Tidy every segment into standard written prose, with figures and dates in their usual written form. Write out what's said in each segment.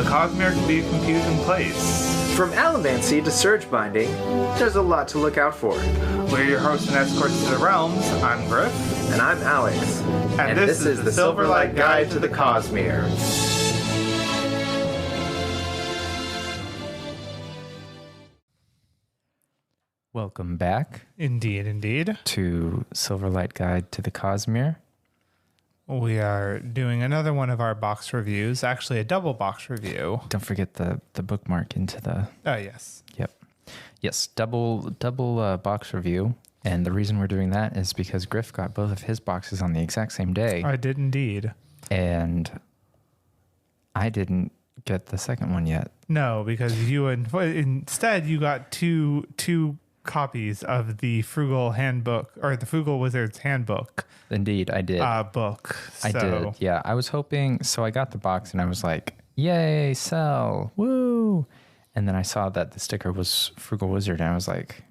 Cosmere can be a confusing place. From allomancy to surge binding, there's a lot to look out for. We're your hosts and escorts to the realms. I'm Griff. And I'm Alex. And this is the Silverlight Guide to the Cosmere. Welcome back. Indeed. To Silverlight Guide to the Cosmere. We are doing another one of our box reviews, actually a double box review. Don't forget the bookmark into the... Oh, yes. Yep. Yes, double box review. And the reason we're doing that is because Griff got both of his boxes on the exact same day. I did indeed. And I didn't get the second one yet. No, because you instead you got two copies of the Frugal handbook, or the Frugal Wizard's handbook. Indeed, I did. Book. I did. Yeah, I was hoping. So I got the box and I was like, "Yay, sell! Woo!" And then I saw that the sticker was Frugal Wizard, and I was like,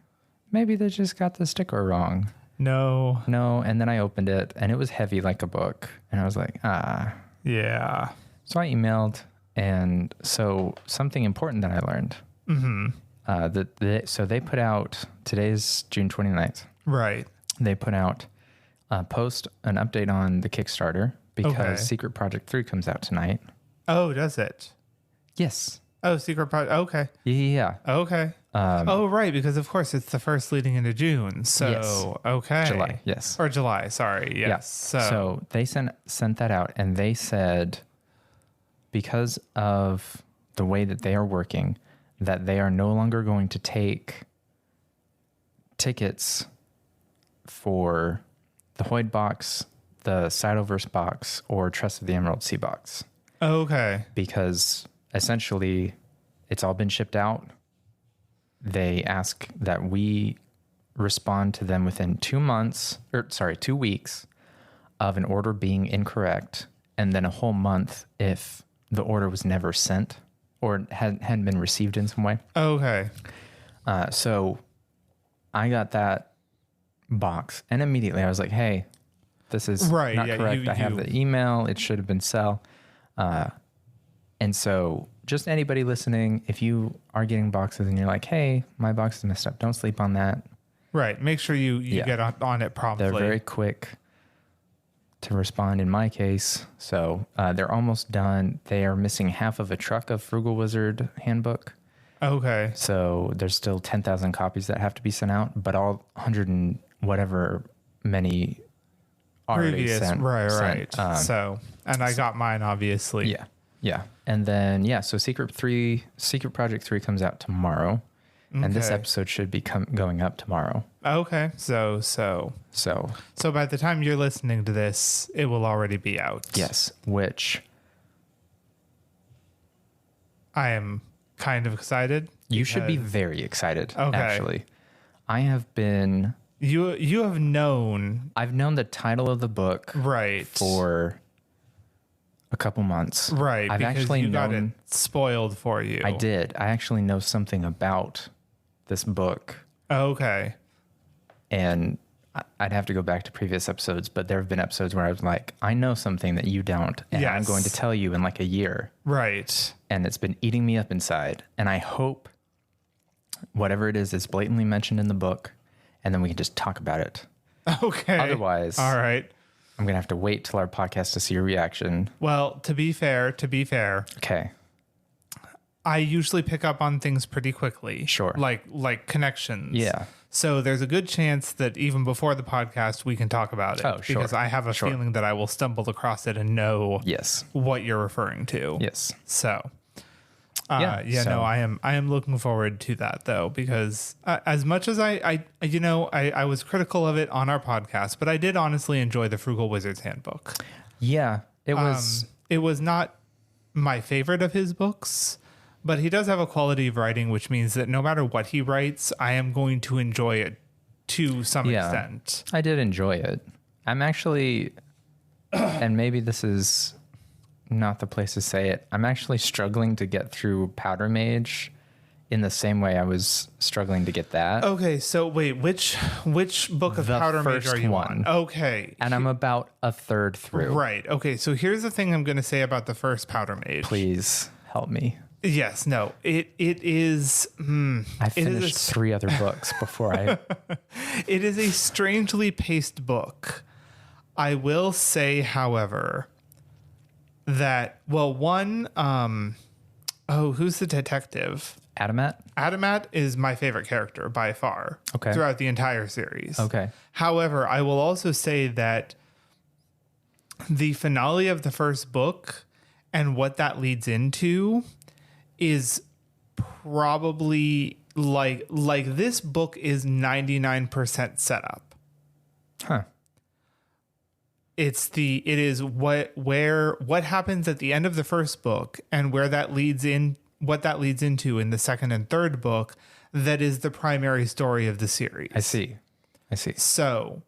maybe they just got the sticker wrong. No. And then I opened it, and it was heavy like a book, and I was like, Yeah. So I emailed, and so something important that I learned. Mm-hmm. So they put out, today's June 29th. Right. They put out an update on the Kickstarter because Secret Project 3 comes out tonight. Oh, does it? Yes. Oh, Secret Project. Okay. Yeah. Okay. Right, because of course it's the first leading into June. So, yes. Okay. July, yes. Or July, sorry. Yes. Yeah. So they sent that out, and they said because of the way that they are working, that they are no longer going to take tickets for the Hoyd box, the Cytoverse box, or Trust of the Emerald Sea box. Okay. Because essentially it's all been shipped out. They ask that we respond to them within 2 weeks of an order being incorrect, and then a whole month if the order was never sent or hadn't been received in some way. Okay. So I got that box, and immediately I was like, hey, this is not correct. I have the email. It should have been sell. And so just anybody listening, if you are getting boxes and you're like, hey, my box is messed up, don't sleep on that. Right. Make sure you get on it promptly. They're very quick to respond in my case. So they're almost done. They are missing half of a truck of Frugal Wizard handbook. Okay. So there's still 10,000 copies that have to be sent out, but all 100 and whatever many already sent. Right. And I got mine, obviously. Yeah. And then, so Secret Project 3 comes out tomorrow. And this episode should be going up tomorrow. Okay. So by the time you're listening to this, it will already be out. Yes. Which I am kind of excited. You should be very excited, okay. Actually. I have been... I've known the title of the book for a couple months. Right. I've because actually got it spoiled for you. I did. I actually know something about this book. Okay. And I'd have to go back to previous episodes, but there have been episodes where I was like, I know something that you don't, and I'm going to tell you in like a year. Right. And it's been eating me up inside. And I hope whatever it is blatantly mentioned in the book, and then we can just talk about it. Okay. Otherwise, all right. I'm going to have to wait till our podcast to see your reaction. Well, to be fair. Okay. I usually pick up on things pretty quickly. Sure. Like connections. Yeah. So there's a good chance that even before the podcast, we can talk about it. Oh, sure. Because I have a feeling that I will stumble across it and know what you're referring to. Yes. So, I am looking forward to that though, because as much as I was critical of it on our podcast, but I did honestly enjoy the Frugal Wizard's handbook. Yeah, it was not my favorite of his books, but he does have a quality of writing, which means that no matter what he writes, I am going to enjoy it to some extent. I did enjoy it. I'm actually, and maybe this is not the place to say it, I'm actually struggling to get through Powder Mage in the same way I was struggling to get that. Okay, so wait, which book of Powder Mage are you on? Okay. And I'm about a third through. Right. Okay, so here's the thing I'm going to say about the first Powder Mage. Please help me. Yes, no, it is. I finished 3 other books before I. It is a strangely paced book. I will say, however, that one. Who's the detective? Adamat? Adamat is my favorite character by far. Okay. Throughout the entire series. Okay. However, I will also say that the finale of the first book and what that leads into is probably like this book is 99% setup. Huh. It is what happens at the end of the first book and what that leads into in the second and third book that is the primary story of the series. I see. So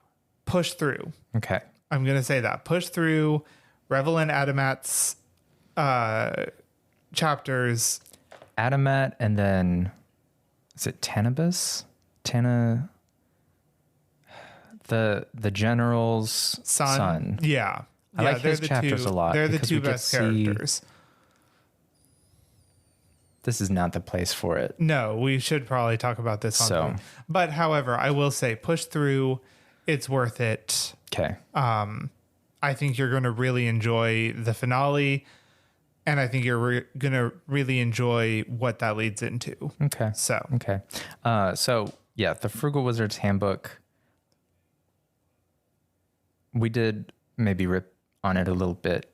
push through. Okay. I'm going to say that. Push through. Revel in Adamat's chapters. Adamat, and then is it Tanabas? The general's son. Yeah. I like his chapters a lot. They're the two best characters. This is not the place for it. No, we should probably talk about this on screen. But however, I will say push through. It's worth it. Okay. I think you're going to really enjoy the finale, and I think you're going to really enjoy what that leads into. Okay. So the Frugal Wizard's Handbook. We did maybe rip on it a little bit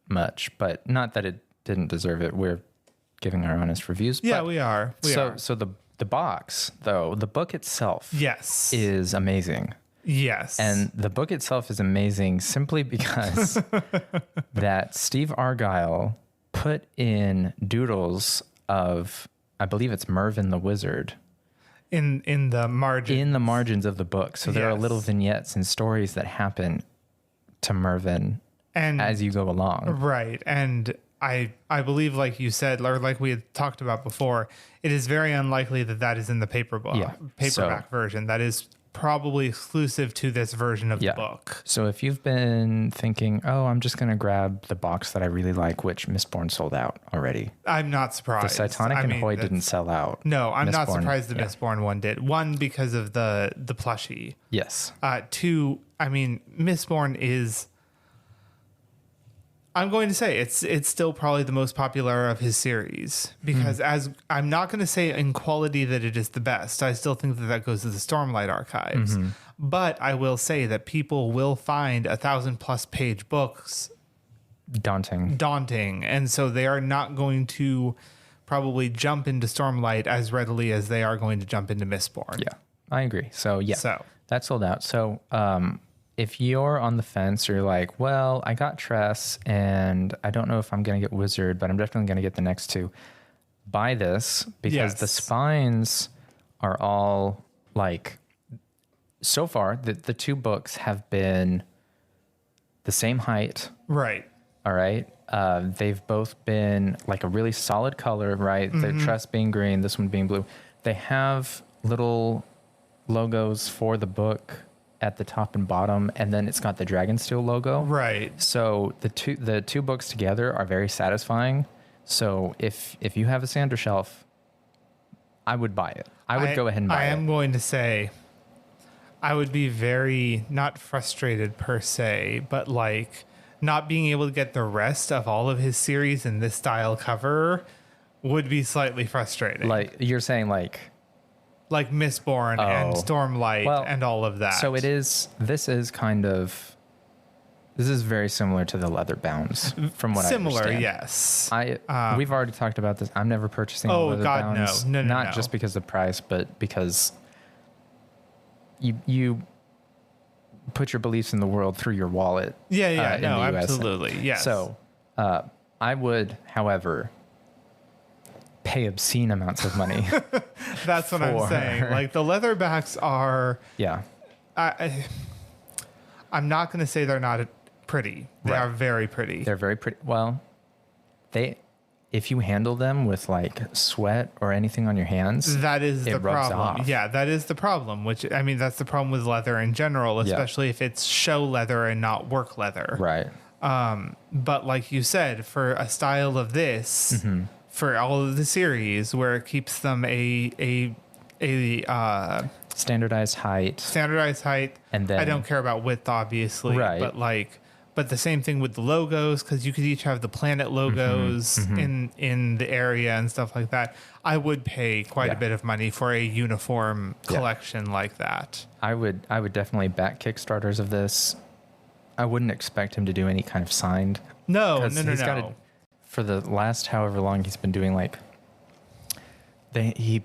much, but not that it didn't deserve it. We're giving our honest reviews. Yeah, but we are. So the box, though, the book itself, yes, is amazing. Yes. And the book itself is amazing simply because that Steve Argyle put in doodles of, I believe it's Mervyn the Wizard. In the margins. In the margins of the book. So there are little vignettes and stories that happen to Mervyn and as you go along. Right. And I believe, like you said, or like we had talked about before, it is very unlikely that is in the paperback version. That is probably exclusive to this version of the book. So if you've been thinking, oh, I'm just going to grab the box that I really like, which Mistborn sold out already. I'm not surprised. The Cytonic and Hoy didn't sell out. No, I'm not surprised the Mistborn one did. One, because of the plushie. Yes. Two, I mean, Mistborn is... I'm going to say it's still probably the most popular of his series because as I'm not going to say in quality that it is the best. I still think that goes to the Stormlight archives, but I will say that people will find 1,000+ page books daunting. And so they are not going to probably jump into Stormlight as readily as they are going to jump into Mistborn. Yeah, I agree. So that sold out. So, if you're on the fence, or you're like, well, I got Tress and I don't know if I'm going to get Wizard, but I'm definitely going to get the next two. Buy this because the spines are all like, so far, the 2 books have been the same height. Right. All right. They've both been like a really solid color, right? The Tress being green, this one being blue. They have little logos for the book at the top and bottom, and then it's got the Dragonsteel logo. Right. So the two books together are very satisfying. So if you have a sander shelf, I would buy it. I would go ahead and buy it. I am going to say I would be very not frustrated per se, but like not being able to get the rest of all of his series in this style cover would be slightly frustrating. Like you're saying, like Mistborn and Stormlight and all of that. So this is very similar to the leather bounds from what I understand. Similar, yes. We've already talked about this. I'm never purchasing leather bounds. No. Not just because of the price, but because you put your beliefs in the world through your wallet. Yeah, in the US. Absolutely, yes. So I would, however, pay obscene amounts of money. That's what I'm saying. Like the leatherbacks are. Yeah. I'm not going to say they're not pretty. They are very pretty. They're very pretty. Well, if you handle them with like sweat or anything on your hands, that is the problem. Off. Yeah, that is the problem. Which I mean, that's the problem with leather in general, especially if it's show leather and not work leather. Right. But like you said, for a style of this, for all of the series, where it keeps them a standardized height, and then I don't care about width, obviously, right? But the same thing with the logos, because you could each have the planet logos in the area and stuff like that. I would pay quite a bit of money for a uniform collection like that. I would definitely back Kickstarters of this. I wouldn't expect him to do any kind of signed. No. For the last however long he's been doing, like they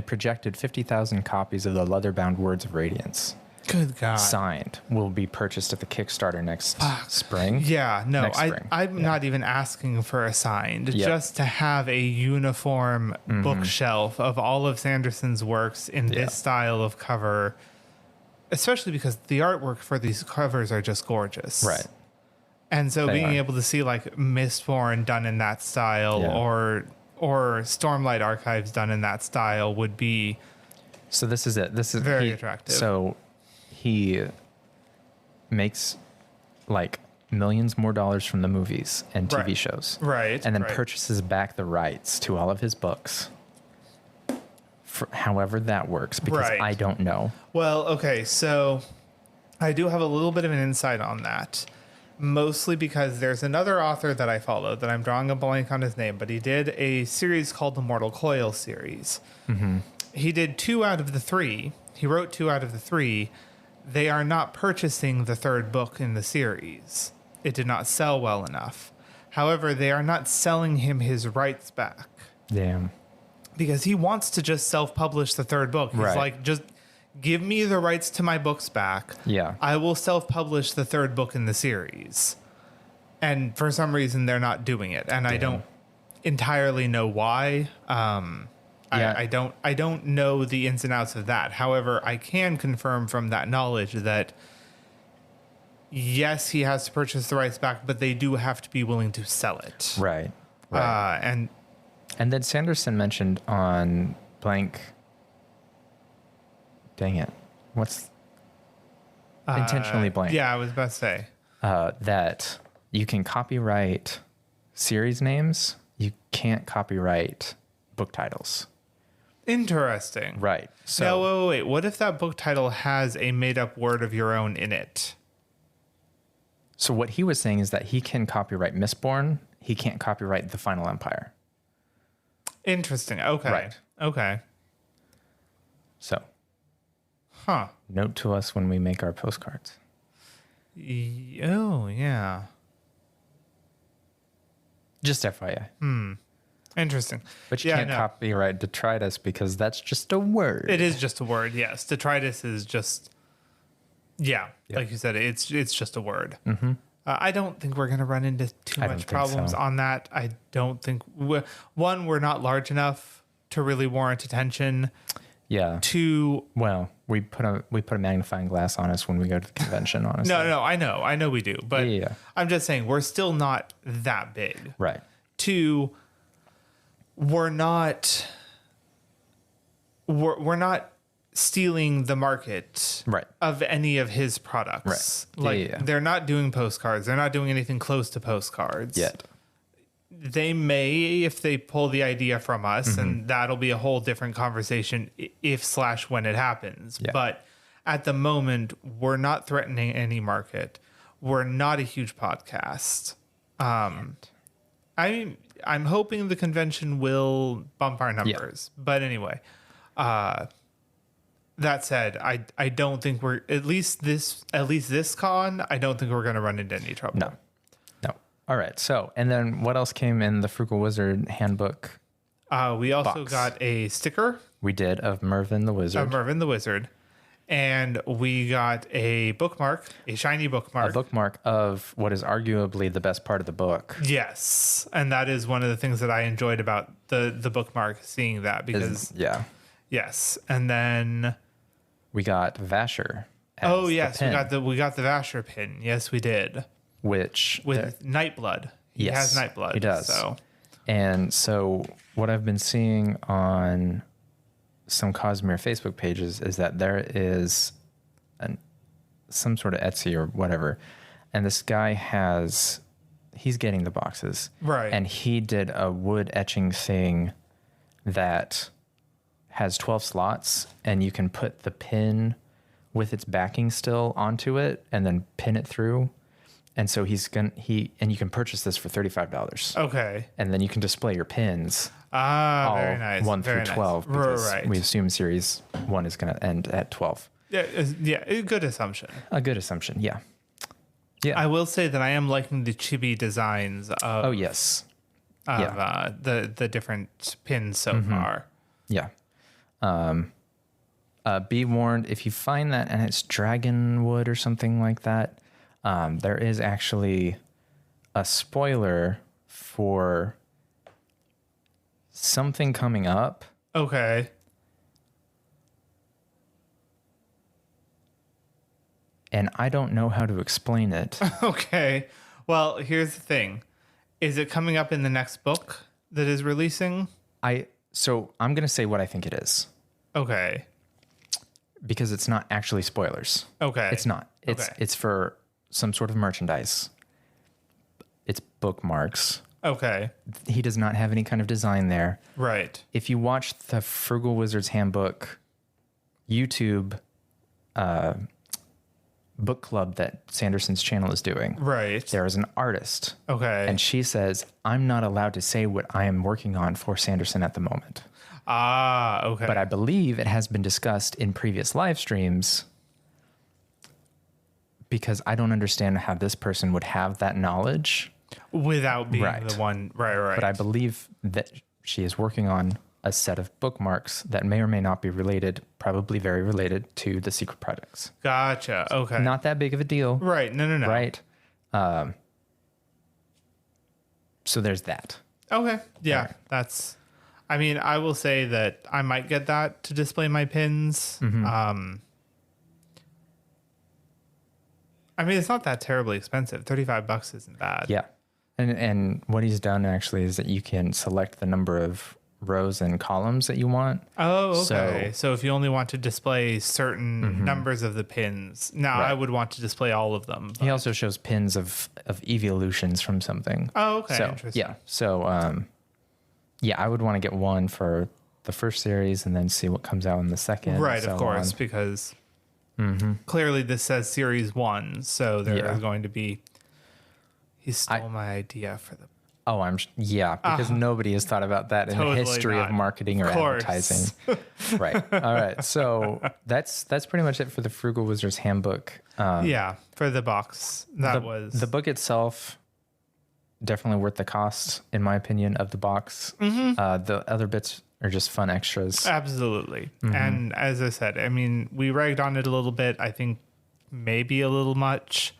projected 50,000 copies of the leather-bound Words of Radiance. Good God. Signed will be purchased at the Kickstarter next spring. Yeah, no, I'm not even asking for a signed, just to have a uniform bookshelf of all of Sanderson's works in this style of cover, especially because the artwork for these covers are just gorgeous. Right. And so being able to see like Mistborn done in that style or Stormlight Archives done in that style would be so this is it. This is very attractive. So he makes like millions more dollars from the movies and TV shows. Right. And then purchases back the rights to all of his books. For however that works, because I don't know. Well, okay, so I do have a little bit of an insight on that. Mostly because there's another author that I follow that I'm drawing a blank on his name, but he did a series called the Mortal Coil series. He did 2 out of the 3. He wrote 2 out of the 3. They are not purchasing the 3rd book in the series. It did not sell well enough. However, they are not selling him his rights back. Damn. Because he wants to just self-publish the 3rd book. He's like, just give me the rights to my books back. Yeah. I will self-publish the 3rd book in the series. And for some reason, they're not doing it. And I don't entirely know why. I don't know the ins and outs of that. However, I can confirm from that knowledge that yes, he has to purchase the rights back, but they do have to be willing to sell it. Right. And then Sanderson mentioned on blank. Dang it. What's intentionally blank? Yeah, I was about to say that you can copyright series names. You can't copyright book titles. Interesting. Right. So now, wait. What if that book title has a made-up word of your own in it? So what he was saying is that he can copyright Mistborn. He can't copyright The Final Empire. Interesting. Okay. Right. Okay. So. Huh. Note to us when we make our postcards. Oh, yeah. Just FYI. Interesting. But you can't copyright detritus because that's just a word. It is just a word, yes. Detritus is just, like you said, it's just a word. I don't think we're going to run into too much problems on that. I don't think, one, we're not large enough to really warrant attention. Yeah. 2, well, we put a magnifying glass on us when we go to the convention, honestly. No, I know we do, but I'm just saying we're still not that big. Right. 2, we're not stealing the market of any of his products. Right. Like they're not doing postcards. They're not doing anything close to postcards yet. They may if they pull the idea from us, and that'll be a whole different conversation if/when it happens. Yeah. But at the moment, we're not threatening any market. We're not a huge podcast. I'm hoping the convention will bump our numbers. Yeah. But anyway, that said, I don't think we're at least this con, I don't think we're going to run into any trouble. No. All right. So, and then what else came in the Frugal Wizard handbook? We also got a sticker. We did of Mervyn the Wizard. And we got a bookmark, a shiny bookmark. A bookmark of what is arguably the best part of the book. Yes. And that is one of the things that I enjoyed about the bookmark, seeing that because yes. And then we got Vasher. Oh yes, we got the Vasher pin. Yes, we did. Which with Nightblood. He has Nightblood. He does. So what I've been seeing on some Cosmere Facebook pages is that there is some sort of Etsy or whatever. And this guy he's getting the boxes. Right. And he did a wood etching thing that has 12 slots, and you can put the pin with its backing still onto it and then pin it through. And so and you can purchase this for $35. Okay. And then you can display your pins. Very nice. 1 through 12. Because Right. we assume series 1 is going to end at 12. Yeah, a good assumption. A good assumption, yeah. Yeah. I will say that I am liking the chibi designs of, Oh, yes. the different pins so far. Yeah. Be warned, if you find that and it's dragon wood or something like that, there is actually a spoiler for something coming up. Okay. And I don't know how to explain it. Okay. Well, here's the thing. Is it coming up in the next book that is releasing? So I'm going to say what I think it is. Okay. Because it's not actually spoilers. Okay. It's not. It's for some sort of merchandise. It's bookmarks. Okay. He does not have any kind of design there. Right. If you watch the Frugal Wizard's Handbook YouTube book club that Sanderson's channel is doing, Right. there is an artist. Okay. And she says, I'm not allowed to say what I am working on for Sanderson at the moment. Okay. But I believe it has been discussed in previous live streams, because I don't understand how this person would have that knowledge without being Right. the one. Right. But I believe that she is working on a set of bookmarks that may or may not be related, probably very related to the secret projects. Gotcha. Okay. Not that big of a deal. Right. No. Right. So there's that. Okay. Yeah. Right. That's, I mean, I will say that I might get that to display my pins. I mean, it's not that terribly expensive. $35 isn't bad. Yeah. And what he's done actually is that you can select the number of rows and columns that you want. Oh, okay. So if you only want to display certain numbers of the pins, now Right. I would want to display all of them. He also shows pins of evolutions from something. Oh, okay. So, Interesting. yeah. So, I would want to get one for the first series and then see what comes out in the second. Right, and so of course, on. because clearly this says series 1, so there is going to be. He stole my idea for the. Oh, because nobody has thought about that in the Totally history not. of marketing or Of course. advertising. Right. All right. So that's pretty much it for the Frugal Wizard's Handbook. Yeah, for the box. That was the book itself. Definitely worth the cost, in my opinion, of the box. The other bits are just fun extras. absolutely. And as I said, I mean, we ragged on it a little bit. I think maybe a little much.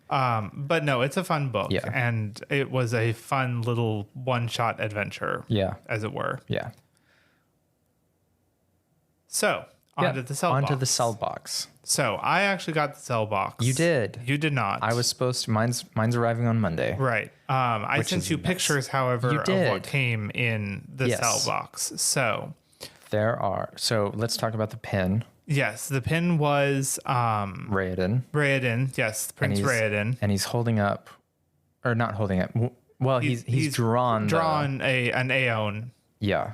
But no, it's a fun book, Yeah. and it was a fun little one-shot adventure, Yeah. as it were. Yeah. So onto the cell box. Onto the cell box. So I actually got the cell box. You did. You did not. I was supposed to. Mine's arriving on Monday. right. I Which sent is you nuts. pictures, however, You of did. what came in the Yes. cell box. So There are. So let's talk about the pin. yes, the pin was Raiden. Raiden. Yes, Prince Raiden. And he's holding up, or not holding up. Well, he's drawn an Aeon. Yeah.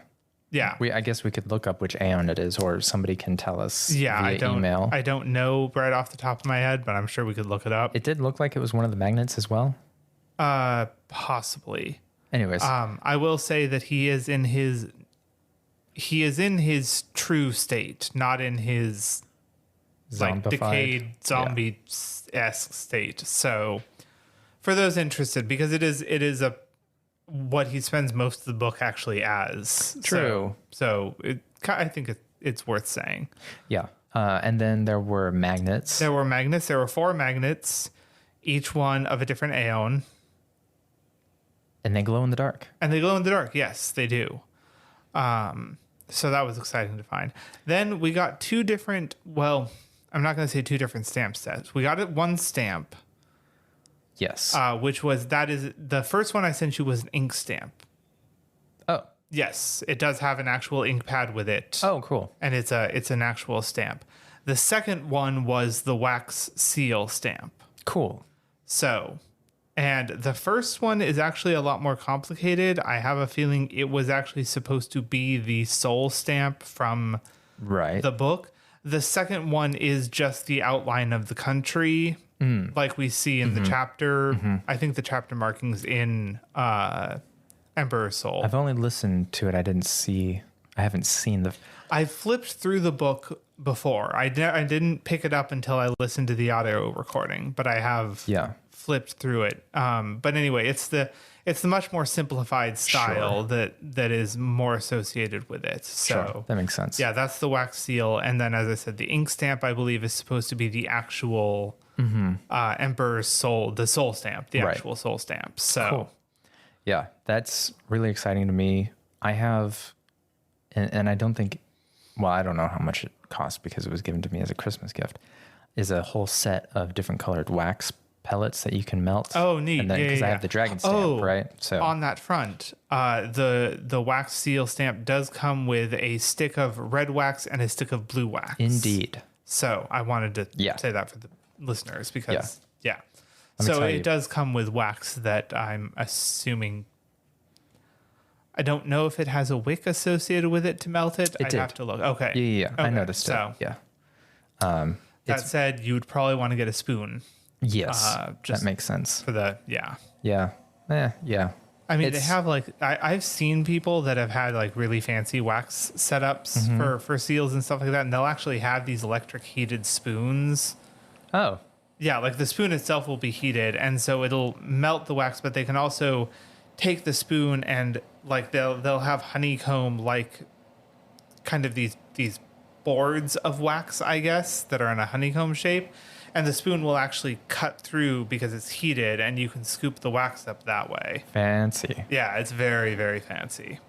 Yeah. I guess we could look up which Aeon it is, or somebody can tell us Yeah, via email. I don't know right off the top of my head, but I'm sure we could look it up. It did look like it was one of the magnets as well. Possibly. Anyways, I will say that he is in his true state, not in his like Zombified. decayed zombie-esque state. So for those interested, because it is what he spends most of the book actually as. True. So I think it's worth saying. Yeah. And then there were magnets. There were magnets. There were 4 magnets, each one of a different Aeon. And they glow in the dark. And they glow in the dark. Yes, they do. So that was exciting to find. Then we got 2 different, well, I'm not going to say 2 different stamp sets. We got one stamp, Yes. which was, the first one I sent you was an ink stamp. oh. Yes, it does have an actual ink pad with it. Oh, cool. And it's an actual stamp. The second one was the wax seal stamp. Cool. So, and the first one is actually a lot more complicated. I have a feeling it was actually supposed to be the soul stamp from the book. The second one is just the outline of the country, like we see in the chapter. I think the chapter markings in Emperor's Soul. I've only listened to it. I haven't seen the... I flipped through the book before. I didn't pick it up until I listened to the audio recording, but I have flipped through it. But anyway, it's the much more simplified style that is more associated with it. So that makes sense. Yeah, that's the wax seal. And then, as I said, the ink stamp, I believe, is supposed to be the actual Emperor's Soul, the soul stamp, the actual soul stamp. So cool. Yeah, that's really exciting to me. I have, and I don't think, well, I don't know how much it costs because it was given to me as a Christmas gift, is a whole set of different colored wax pellets that you can melt. Oh, neat. And then, because I have the dragon stamp, right? So on that front, the wax seal stamp does come with a stick of red wax and a stick of blue wax. Indeed. So I wanted to say that for the listeners because, I'm so excited. it does come with wax that I'm assuming. I don't know if it has a wick associated with it to melt it. I'd have to look. Okay. Yeah. Okay. I noticed it. Yeah. That said, you would probably want to get a spoon. Yes. Just that makes sense. for the, Yeah. Yeah. I mean, they have like, I've seen people that have had like really fancy wax setups for seals and stuff like that. And they'll actually have these electric heated spoons. Oh. Yeah. Like the spoon itself will be heated. And so it'll melt the wax, but they can also take the spoon and like they'll have honeycomb, like kind of these boards of wax, I guess, that are in a honeycomb shape. And the spoon will actually cut through because it's heated and you can scoop the wax up that way. Fancy. Yeah, it's very, very fancy.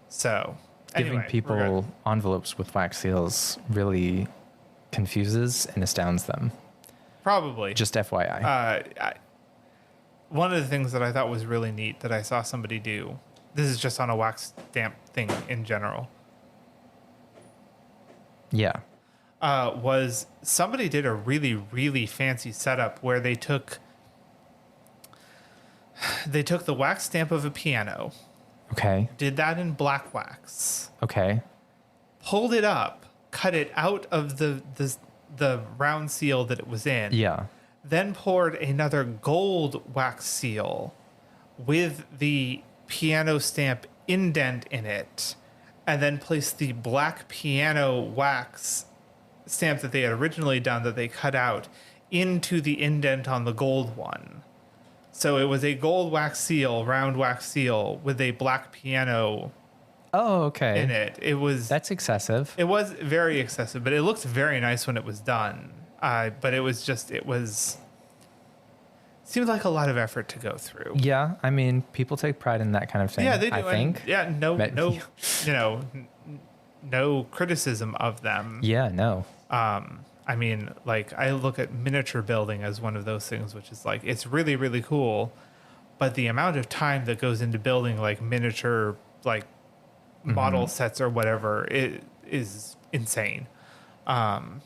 So, Giving people envelopes with wax seals really confuses and astounds them. Probably. Just FYI. One of the things that I thought was really neat that I saw somebody do, this is just on a wax stamp thing in general, was somebody did a really, really fancy setup where they took the wax stamp of a piano. Okay. Did that in black wax. Okay. Pulled it up, cut it out of the round seal that it was in. Yeah. Then poured another gold wax seal with the piano stamp indent in it, and then placed the black piano wax stamp that they had originally done that they cut out into the indent on the gold one. So it was a gold wax seal, round wax seal with a black piano in it. That's excessive. It was very excessive, but it looked very nice when it was done. But seemed like a lot of effort to go through. Yeah, I mean, people take pride in that kind of thing. Yeah, they do. I think. No criticism of them. Yeah, no. I mean, like, I look at miniature building as one of those things, which is like, it's really, really cool, but the amount of time that goes into building like miniature, like model sets or whatever, it is insane. And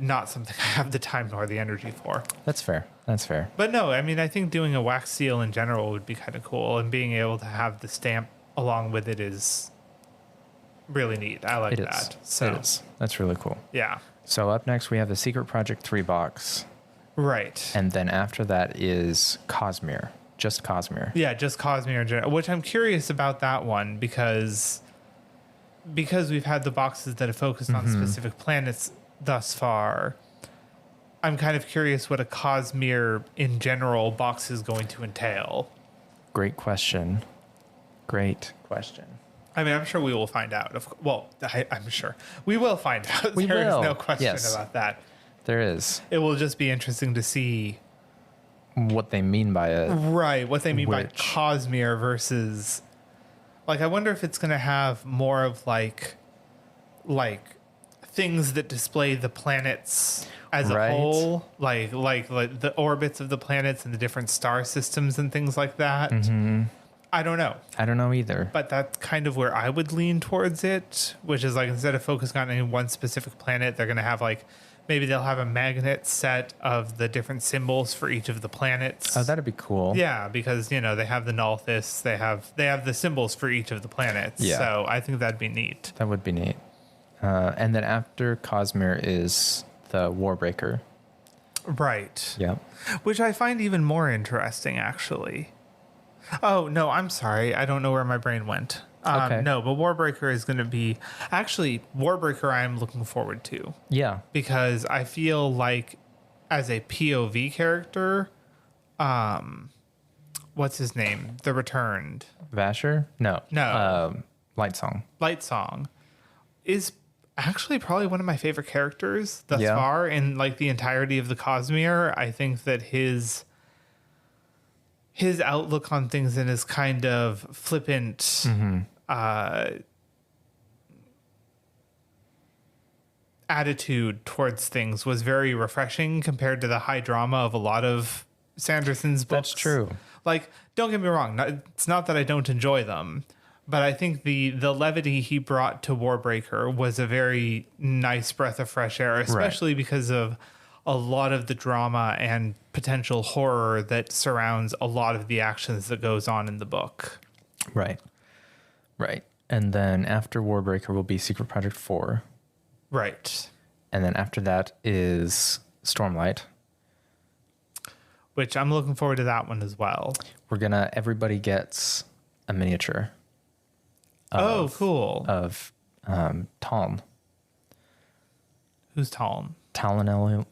not something I have the time nor the energy for. That's fair. But no, I mean, I think doing a wax seal in general would be kind of cool, and being able to have the stamp along with it is really neat. I like that. So it is. That's really cool. Yeah. So up next we have the Secret Project 3 box. Right. And then after that is Cosmere. Just Cosmere. Yeah, just Cosmere in general, which I'm curious about that one because we've had the boxes that have focused on specific planets thus far. I'm kind of curious what a Cosmere in general box is going to entail. Great question. I mean, I'm sure we will find out. I'm sure we will find out. There is no question about that. There is. It will just be interesting to see what they mean by it. Right, what they mean by Cosmere versus... Like, I wonder if it's going to have more of like things that display the planets as a whole, like the orbits of the planets and the different star systems and things like that. I don't know. I don't know either. But that's kind of where I would lean towards it, which is like instead of focusing on any one specific planet, they're going to have like maybe they'll have a magnet set of the different symbols for each of the planets. Oh, that'd be cool. Yeah, because they have the Nulthus, they have the symbols for each of the planets. Yeah. So I think that'd be neat. That would be neat. And then after Cosmere is the Warbreaker. Right. Yeah. Which I find even more interesting, actually. Oh, no, I'm sorry. I don't know where my brain went. Okay. No, but Warbreaker is going to be... Actually, Warbreaker I'm looking forward to. Yeah. Because I feel like as a POV character, what's his name? The Returned. Vasher? No. Lightsong. Lightsong Is actually probably one of my favorite characters thus far in like the entirety of the Cosmere. I think that his outlook on things and his kind of flippant attitude towards things was very refreshing compared to the high drama of a lot of Sanderson's books. That's true. Like, don't get me wrong. It's not that I don't enjoy them, but I think the levity he brought to Warbreaker was a very nice breath of fresh air, especially because of a lot of the drama and potential horror that surrounds a lot of the actions that goes on in the book. Right. And then after Warbreaker will be Secret Project 4. Right. And then after that is Stormlight. Which I'm looking forward to that one as well. Everybody gets a miniature. Cool. Of Taln. Who's Taln? Talonelin.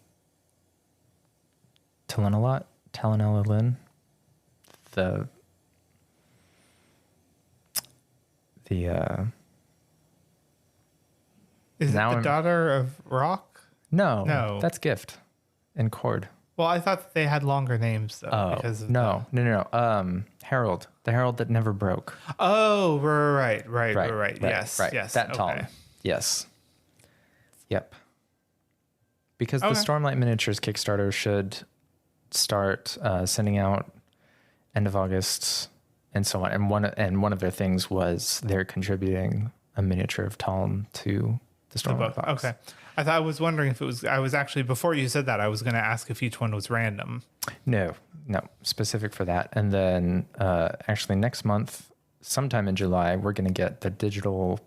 The Is it the daughter of Rock? No. That's Gift and Cord. Well, I thought that they had longer names though. No. Herald. The Herald that never broke. Oh, right. Yes. That Talon. Yes. Yep. Because the Stormlight Miniatures Kickstarter should start sending out end of August and so on. And one of their things was they're contributing a miniature of Talon to the Stormlight box. Okay. I was wondering if it was, I was actually, before you said that, I was going to ask if each one was random. No, specific for that. And then actually next month, sometime in July, we're going to get the digital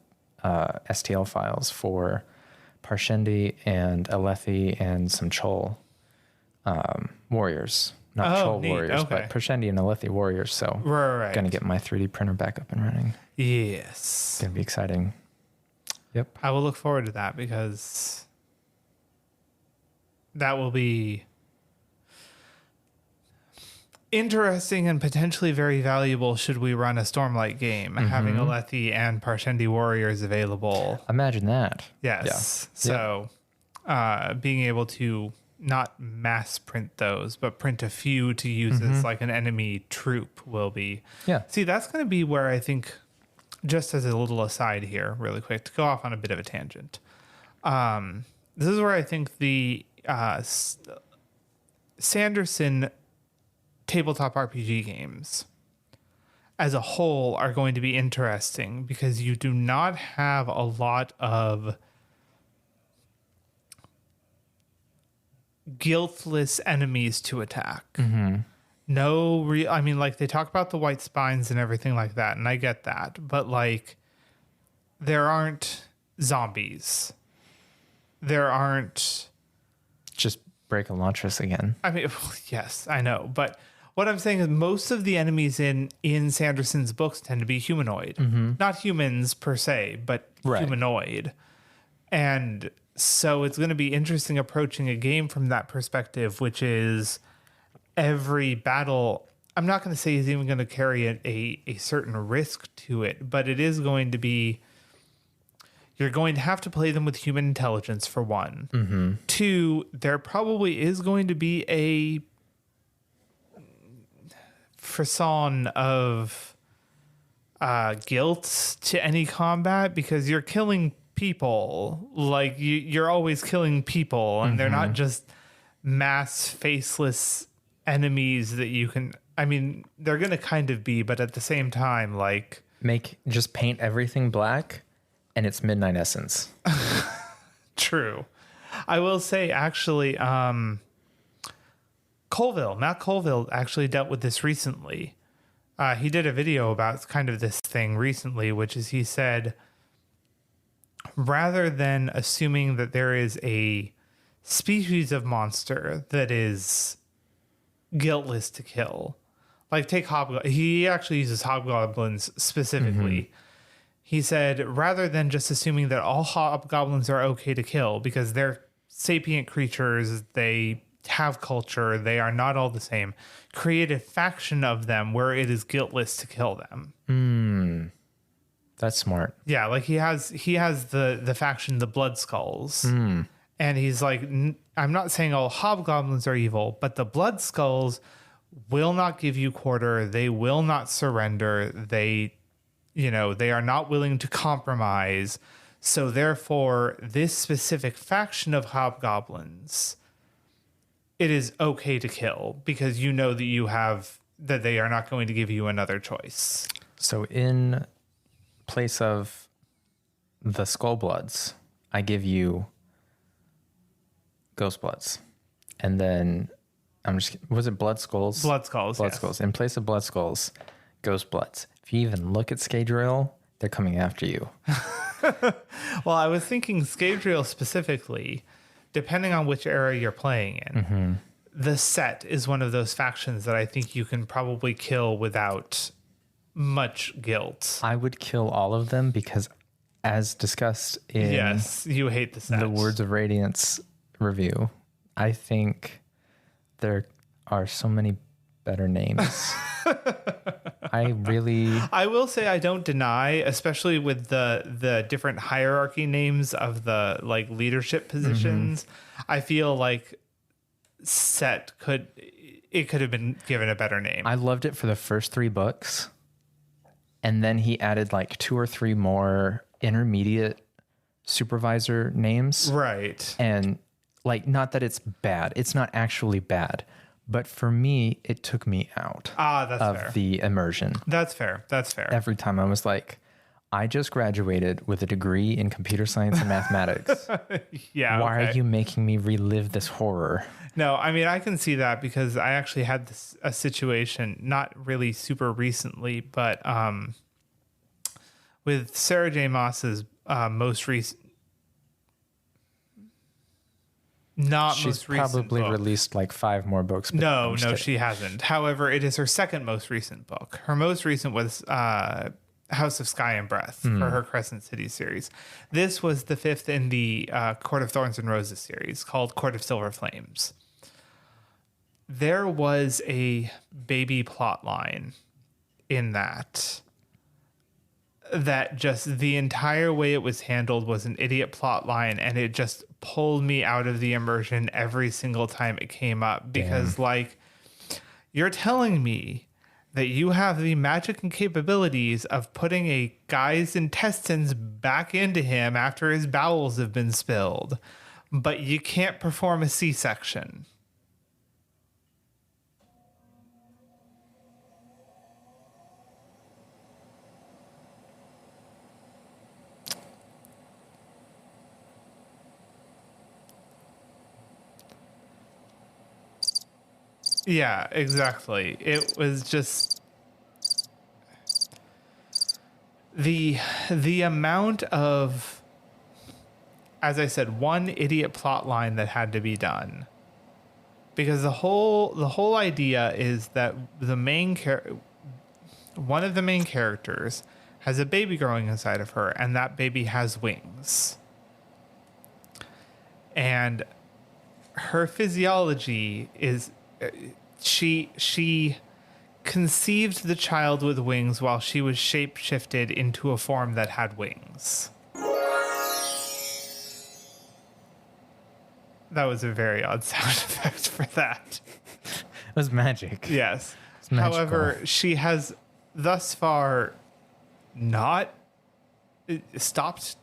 STL files for Parshendi and Alethi and some Chol warriors. Not Chol neat. warriors, Okay. but Parshendi and Alethi warriors. So going to get my 3D printer back up and running. Yes. It's going to be exciting. Yep. I will look forward to that because that will be interesting and potentially very valuable should we run a Stormlight game, having Alethi and Parshendi warriors available. Imagine that. Yes. Yeah. So being able to not mass print those, but print a few to use as like an enemy troop will be. Yeah. See, that's going to be where I think, just as a little aside here, really quick, to go off on a bit of a tangent. This is where I think the Sanderson tabletop RPG games as a whole are going to be interesting because you do not have a lot of guiltless enemies to attack. No I mean, like, they talk about the white spines and everything like that, and I get that, but like there aren't zombies. There aren't Just break Elantris again. I mean, yes, I know, but what I'm saying is most of the enemies in Sanderson's books tend to be humanoid. Not humans per se, but humanoid. And so it's going to be interesting approaching a game from that perspective, which is every battle, I'm not going to say is even going to carry a certain risk to it, but it is going to be, you're going to have to play them with human intelligence for one. Two, there probably is going to be a frisson of guilt to any combat because you're killing people. Like you're always killing people, and they're not just mass faceless enemies that you can I mean, they're going to kind of be, but at the same time, like... Just paint everything black, and it's Midnight Essence. True. I will say, actually, Matt Colville actually dealt with this recently. He did a video about kind of this thing recently, which is he said, rather than assuming that there is a species of monster that is guiltless to kill, like take hobgoblins. He actually uses hobgoblins specifically. Mm-hmm. He said, rather than just assuming that all hobgoblins are okay to kill because they're sapient creatures, they have culture, they are not all the same, create a faction of them where it is guiltless to kill them. That's smart. Yeah, like he has the faction, the Blood Skulls. And he's like, I'm not saying all hobgoblins are evil, but the Blood Skulls will not give you quarter. They will not surrender. They are not willing to compromise. So therefore, this specific faction of hobgoblins, it is okay to kill because you know that they are not going to give you another choice. So in place of the Skullbloods, I give you Ghostbloods. And then was it Blood Skulls? Blood Skulls. Blood Skulls. In place of Blood Skulls, Ghostbloods. If you even look at Scadrial, they're coming after you. Well, I was thinking Scadrial specifically, depending on which era you're playing in. The Set is one of those factions that I think you can probably kill without much guilt. I would kill all of them because, as discussed in yes, you hate the Set. The Words of Radiance review, I think there are so many better names. I will say I don't deny, especially with the different hierarchy names of the like leadership positions. I feel like Set could have been given a better name. I loved it for the first 3 books, and then he added like 2 or 3 more intermediate supervisor names. Right. And like, not that it's bad. It's not actually bad. But for me, it took me out of fair. The immersion. That's fair. Every time I was like, I just graduated with a degree in computer science and mathematics. Yeah. Why are you making me relive this horror? No, I mean, I can see that because I actually had a situation, not really super recently, but with Sarah J. Maas's most recent. She's probably released like 5 more books. No, she hasn't. However, it is her second most recent book. Her most recent was House of Sky and Breath for her Crescent City series. This was the 5th in the Court of Thorns and Roses series called Court of Silver Flames. There was a baby plot line in that just the entire way it was handled was an idiot plot line, and it just pulled me out of the immersion every single time it came up because like, you're telling me that you have the magic and capabilities of putting a guy's intestines back into him after his bowels have been spilled, but you can't perform a C-section. Yeah, exactly. It was just the amount of, as I said, one idiot plot line that had to be done, because the whole idea is that one of the main characters has a baby growing inside of her, and that baby has wings, and her physiology is. She conceived the child with wings while she was shape-shifted into a form that had wings. That was a very odd sound effect for that. It was magic. Yes. It's magical. However, she has thus far not stopped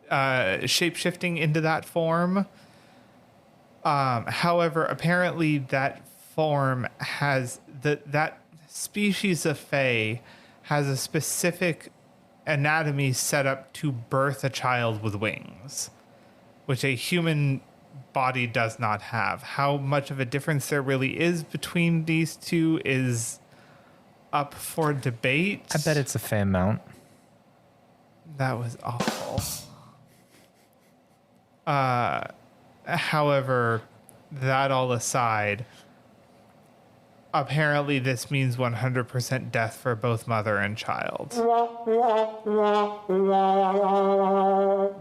shape-shifting into that form. However, apparently that form has that species of fae has a specific anatomy set up to birth a child with wings, which a human body does not have. How much of a difference there really is between these two is up for debate. I bet it's a fair amount. That was awful. However, that all aside, apparently this means 100% death for both mother and child.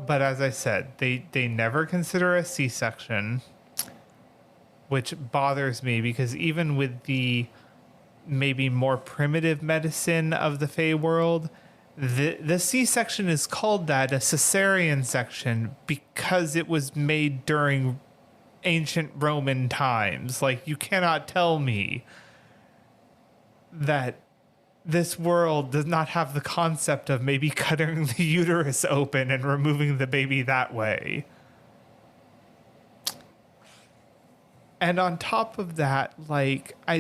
But as I said, they never consider a C-section, which bothers me because even with the maybe more primitive medicine of the Fae world, the C-section is called that, a cesarean section, because it was made during ancient Roman times. Like, you cannot tell me that this world does not have the concept of maybe cutting the uterus open and removing the baby that way. And on top of that, like, I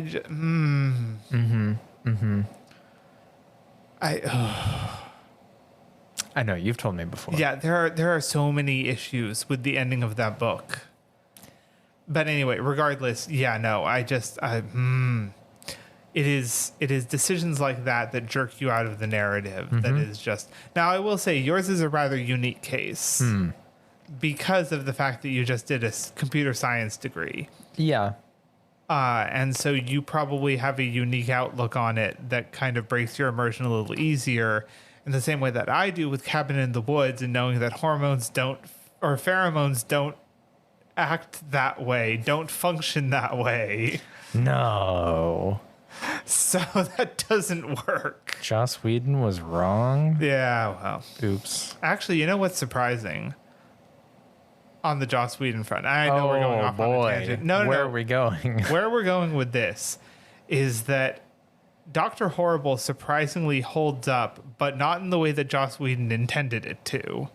know you've told me before. Yeah, there are so many issues with the ending of that book. But anyway, regardless, yeah, no, it is decisions like that jerk you out of the narrative. That is just. Now, I will say yours is a rather unique case because of the fact that you just did a computer science degree. Yeah. And so you probably have a unique outlook on it that kind of breaks your immersion a little easier in the same way that I do with Cabin in the Woods, and knowing that hormones don't, or pheromones don't act that way, don't function that way. No. So that doesn't work. Joss Whedon was wrong. Yeah, well. Oops. Actually, you know what's surprising? On the Joss Whedon front. I know we're going off on a tangent. No, Where are we going? Where we're going with this is that Dr. Horrible surprisingly holds up, but not in the way that Joss Whedon intended it to.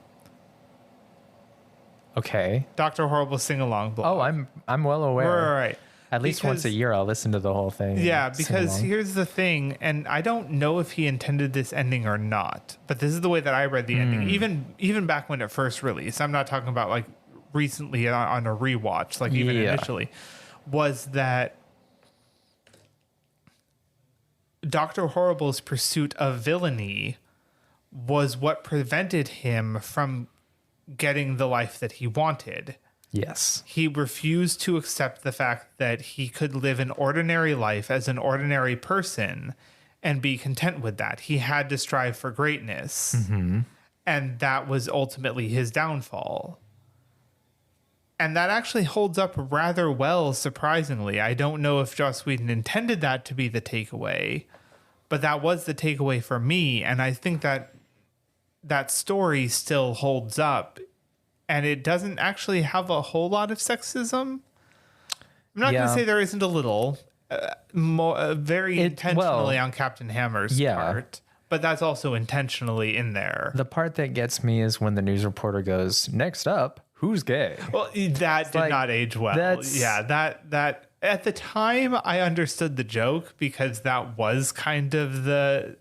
Okay. Dr. Horrible sing-along blog. Oh, I'm well aware. Right. At least once a year, I'll listen to the whole thing. Yeah, because here's the thing, and I don't know if he intended this ending or not, but this is the way that I read the ending, even back when it first released. I'm not talking about like recently on a rewatch, like even initially, was that Dr. Horrible's pursuit of villainy was what prevented him from getting the life that he wanted. Yes. He refused to accept the fact that he could live an ordinary life as an ordinary person and be content with that. He had to strive for greatness. And that was ultimately his downfall. And that actually holds up rather well, surprisingly. I don't know if Joss Whedon intended that to be the takeaway, but that was the takeaway for me. And I think that that story still holds up. And it doesn't actually have a whole lot of sexism. I'm not going to say there isn't a little, very intentionally on Captain Hammer's part, but that's also intentionally in there. The part that gets me is when the news reporter goes, "Next up, who's gay?" Well, that did not age well. That at the time I understood the joke because that was kind of the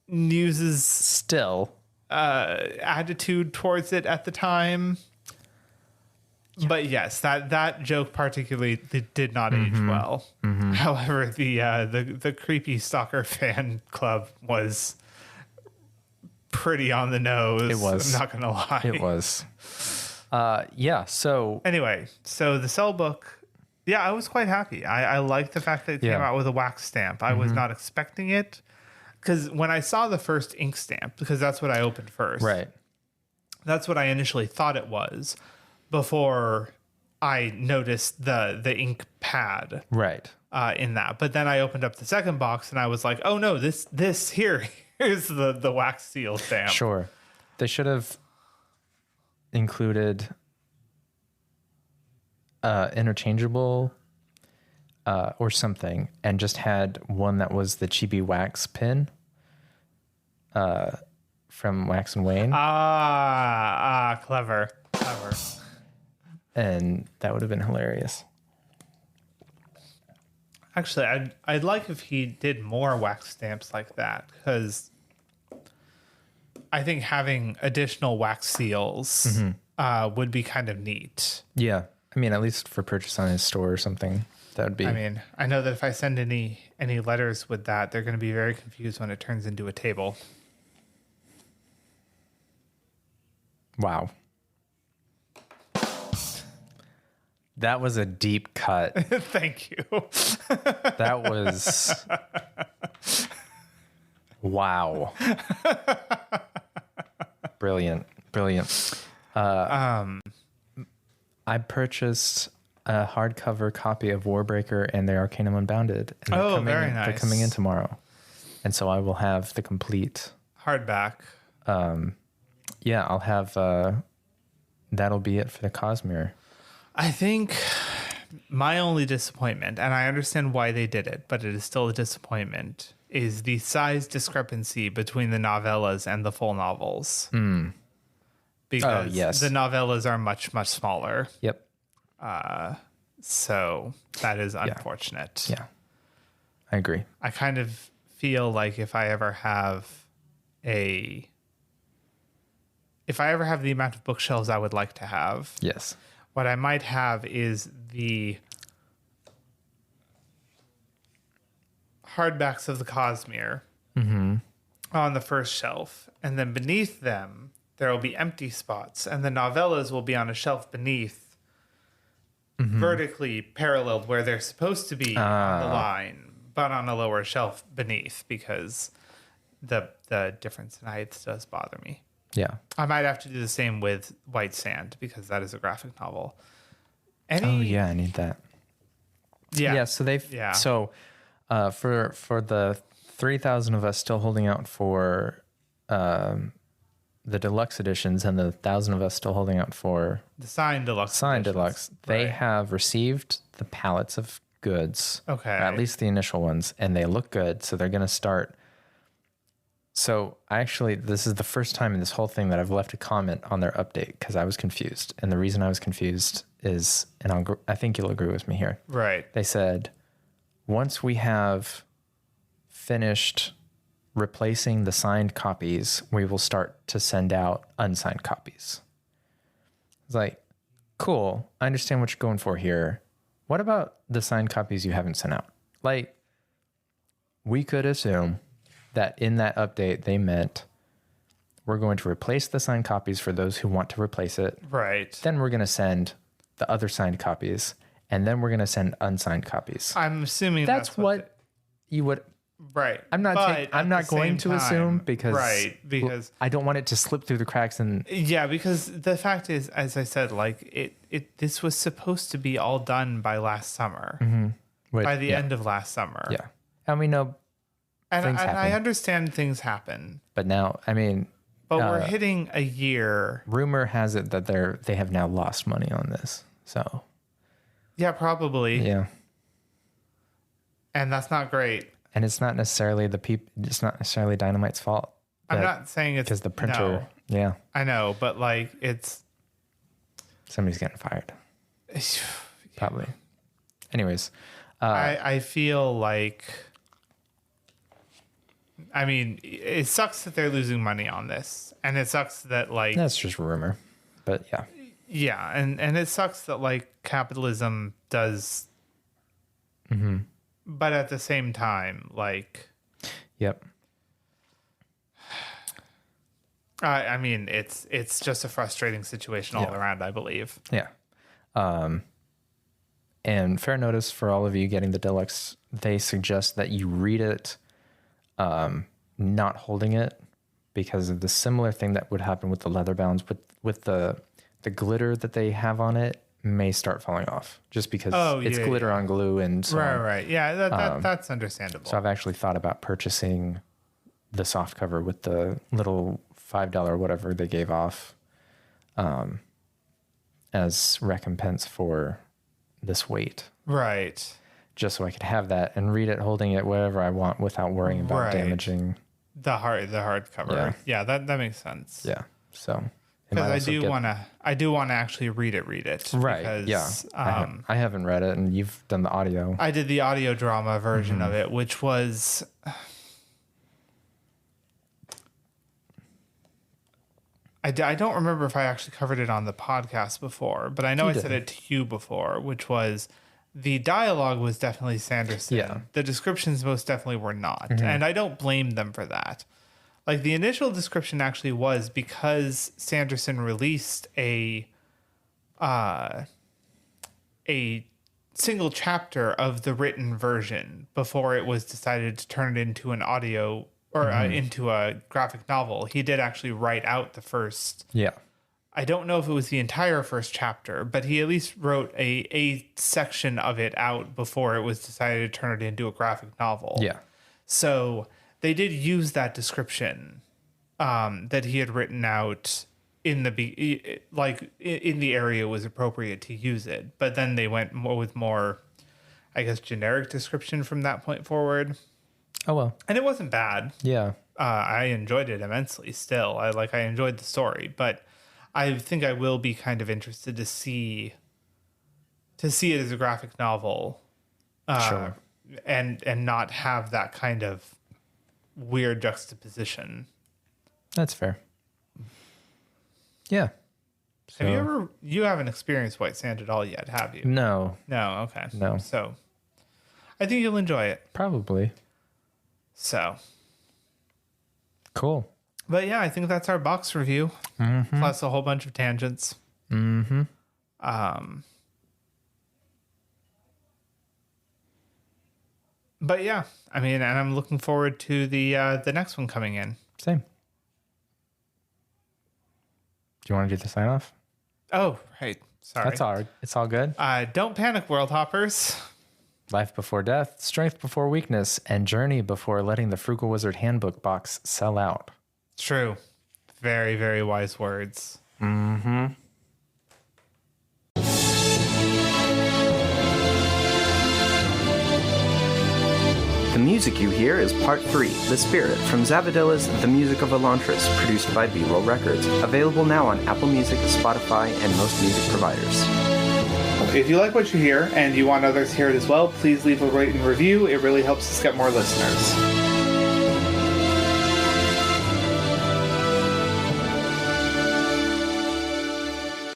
news's still attitude towards it at the time. But yes, that joke particularly did not age well. However, the creepy stalker fan club was pretty on the nose. It was. I'm not gonna lie. It was. So anyway, so the Cell book, I was quite happy. I liked the fact that it came out with a wax stamp. I was not expecting it. Because when I saw the first ink stamp, because that's what I opened first. Right. That's what I initially thought it was before I noticed the ink pad. Right. In that. But then I opened up the second box and I was like, oh no, here's the wax seal stamp. Sure. They should have included interchangeable or something, and just had one that was the chibi wax pin from Wax and Wayne. Clever. And that would have been hilarious. Actually, I'd like if he did more wax stamps like that, because I think having additional wax seals would be kind of neat. Yeah. I mean, at least for purchase on his store or something, that would be. I mean, I know that if I send any letters with that, they're going to be very confused when it turns into a table. Wow. That was a deep cut. Thank you. That was. Wow. Brilliant. I purchased a hardcover copy of Warbreaker and the Arcanum Unbounded. And very nice. They're coming in tomorrow. And so I will have the complete Hardback. Yeah, I'll have that'll be it for the Cosmere. I think my only disappointment, and I understand why they did it, but it is still a disappointment, is the size discrepancy between the novellas and the full novels. Because the novellas are much, much smaller. Yep. So that is unfortunate. Yeah. I agree. I kind of feel like if I ever have the amount of bookshelves I would like to have. Yes. What I might have is the hardbacks of the Cosmere on the first shelf. And then beneath them, there will be empty spots. And the novellas will be on a shelf beneath, vertically paralleled where they're supposed to be on the line, but on a lower shelf beneath, because the difference in heights does bother me. Yeah. I might have to do the same with White Sand, because that is a graphic novel. I need that. Yeah. So for the 3,000 of us still holding out for the deluxe editions and the 1,000 of us still holding out for the signed deluxe. They have received the pallets of goods. Okay. Or at least the initial ones, and they look good. So they're going to start. So this is the first time in this whole thing that I've left a comment on their update, because I was confused. And the reason I was confused is, and I think you'll agree with me here. Right. They said, once we have finished replacing the signed copies, we will start to send out unsigned copies. It's like, cool. I understand what you're going for here. What about the signed copies you haven't sent out? Like, we could assume that in that update, they meant we're going to replace the signed copies for those who want to replace it. Right. Then we're going to send the other signed copies, and then we're going to send unsigned copies. I'm assuming that's what you would. Right. I'm not going to assume because I don't want it to slip through the cracks. And yeah, because the fact is, as I said, like this was supposed to be all done by last summer, by the end of last summer. Yeah. And we know. And I understand things happen. But now, but we're hitting a year. Rumor has it that they have now lost money on this. So. Yeah, probably. Yeah. And that's not great. And it's not necessarily it's not necessarily Dynamite's fault. I'm not saying it's because the printer. No. Yeah. I know, but like somebody's getting fired. Probably. Anyways. I feel like. It sucks that they're losing money on this, and it sucks that that's just rumor, but yeah. Yeah, and it sucks that capitalism does. But at the same time, Yep. It's just a frustrating situation all around, I believe. Yeah. And fair notice for all of you getting the deluxe, they suggest that you read it not holding it, because of the similar thing that would happen with the leather bounds with the glitter that they have on it may start falling off just because it's glitter on glue and so right. Yeah, that's understandable. So I've actually thought about purchasing the soft cover with the little $5 whatever they gave off as recompense for this weight. Right. Just so I could have that and read it holding it wherever I want without worrying about damaging the hard cover. Yeah, that makes sense. Yeah. So Because I do want to actually read it. Right. Because, I haven't read it, and you've done the audio. I did the audio drama version of it, which was. I don't remember if I actually covered it on the podcast before, but I know I said it to you before, which was the dialogue was definitely Sanderson. Yeah. The descriptions most definitely were not. And I don't blame them for that. Like the initial description actually was because Sanderson released a single chapter of the written version before it was decided to turn it into an audio or into a graphic novel. He did actually write out the first. Yeah. I don't know if it was the entire first chapter, but he at least wrote a section of it out before it was decided to turn it into a graphic novel. Yeah. So they did use that description that he had written out in the in the area it was appropriate to use it. But then they went more, I guess, generic description from that point forward. Oh well. And it wasn't bad. Yeah. I enjoyed it immensely. Still, I enjoyed the story, but I think I will be kind of interested to see it as a graphic novel, Sure. and not have that kind of weird juxtaposition. That's fair. Yeah. So, You haven't experienced White Sand at all yet, have you? No. No. Okay. No. So, I think you'll enjoy it. Probably. So. Cool. But yeah, I think that's our box review. Plus a whole bunch of tangents. But yeah, I mean, and I'm looking forward to the next one coming in. Same. Do you want to do the sign off? Oh, right. Sorry. That's all. It's all good. Don't panic, World Hoppers. Life before death, strength before weakness, and journey before letting the Frugal Wizard handbook box sell out. True. Very, very wise words. The music you hear is Part 3, The Spirit, from Zavadilla's The Music of Elantris, produced by B-Roll Records. Available now on Apple Music, Spotify, and most music providers. If you like what you hear and you want others to hear it as well, please leave a rate and review. It really helps us get more listeners.